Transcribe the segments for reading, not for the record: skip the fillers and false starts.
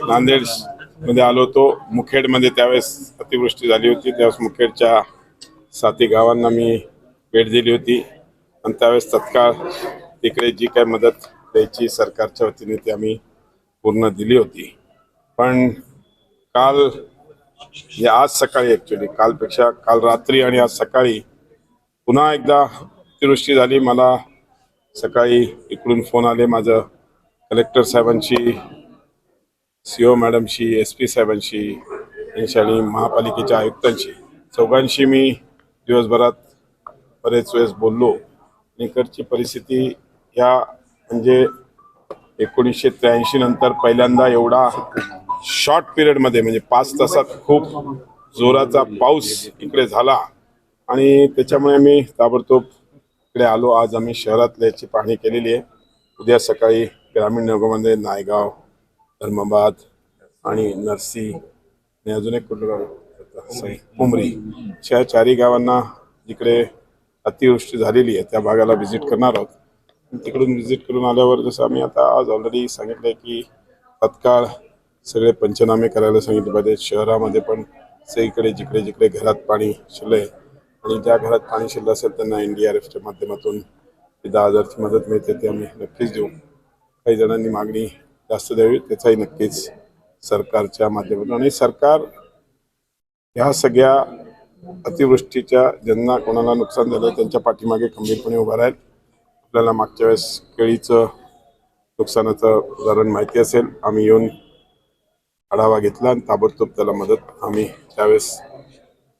नांदेड मध्ये आलो होतो. मुखेडमध्ये त्यावेळेस अतिवृष्टी झाली होती. त्यावेळेस मुखेडच्या 7 गावांना मी भेट दिली होती आणि त्यावेळेस तत्काळ तिकडे जी काय मदत द्यायची सरकारच्या वतीने ती आम्ही पूर्ण दिली होती. पण काल आज सकाळी ॲक्च्युली कालपेक्षा काल रात्री आणि आज सकाळी पुन्हा एकदा अतिवृष्टी झाली. मला सकाळी इकडून फोन आले. माझं कलेक्टर साहेबांशी, CO मॅडमशी, SP साहेबांशी आणि महापालिकेच्या आयुक्तांशी चौघांशी मी दिवसभरात बरेच वेळेस बोललो. इकडची परिस्थिती या म्हणजे 1983 नंतर पहिल्यांदा एवढा शॉर्ट पिरियडमध्ये म्हणजे 5 तासात खूप जोराचा पाऊस इकडे झाला आणि त्याच्यामुळे मी ताबडतोब इकडे आलो. आज आम्ही शहरातल्या याची पाहणी केलेली आहे. उद्या सकाळी ग्रामीण भागामध्ये नायगाव, धर्माबाद आणि नरसी आणि अजून एक कुठलं गाव उमरी अशा 4 गावांना जिकडे अतिवृष्टी झालेली आहे त्या भागाला व्हिजिट करणार आहोत. तिकडून व्हिजिट करून आल्यावर जसं आम्ही आता आज ऑलरेडी सांगितलं की तत्काळ सगळे पंचनामे करायला सांगितले पाहिजे. शहरामध्ये पण सगळीकडे जिकडे जिकडे घरात पाणी शिरलंय आणि ज्या घरात पाणी शिरलं असेल त्यांना NDRFच्या माध्यमातून 10,000ची मदत मिळते ते आम्ही नक्कीच देऊ. काही जणांनी मागणी जास्त द्यावी त्याचाही नक्कीच सरकारच्या माध्यमातून आणि सरकार ह्या सगळ्या अतिवृष्टीच्या ज्यांना कोणाला नुकसान झालं त्यांच्या पाठीमागे खंबीरपणे उभा राहील. आपल्याला मागच्या वेळेस केळीचं नुकसानाचं उदाहरण माहिती असेल. आम्ही येऊन आढावा घेतला आणि ताबडतोब त्याला मदत आम्ही त्यावेळेस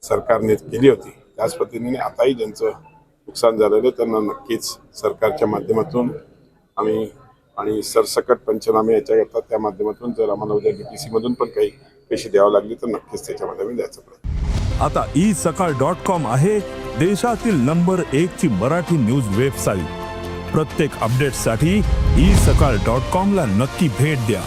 सरकारने केली होती. त्याच पद्धतीने आताही ज्यांचं नुकसान झालेलं त्यांना नक्कीच सरकारच्या माध्यमातून आम्ही आणि सरसकट पंचनामे याच्या घेतात त्या माध्यमातून जर आम्हाला उद्या DPC मधून पण काही पैसे द्यावं लागले तर नक्कीच त्याच्यामध्ये मी द्यायचा प्रयत्न. आता isakal.com आहे देशातील नंबर 1 ची मराठी न्यूज वेबसाईट. प्रत्येक अपडेटसाठी isakal.com ला नक्की भेट द्या.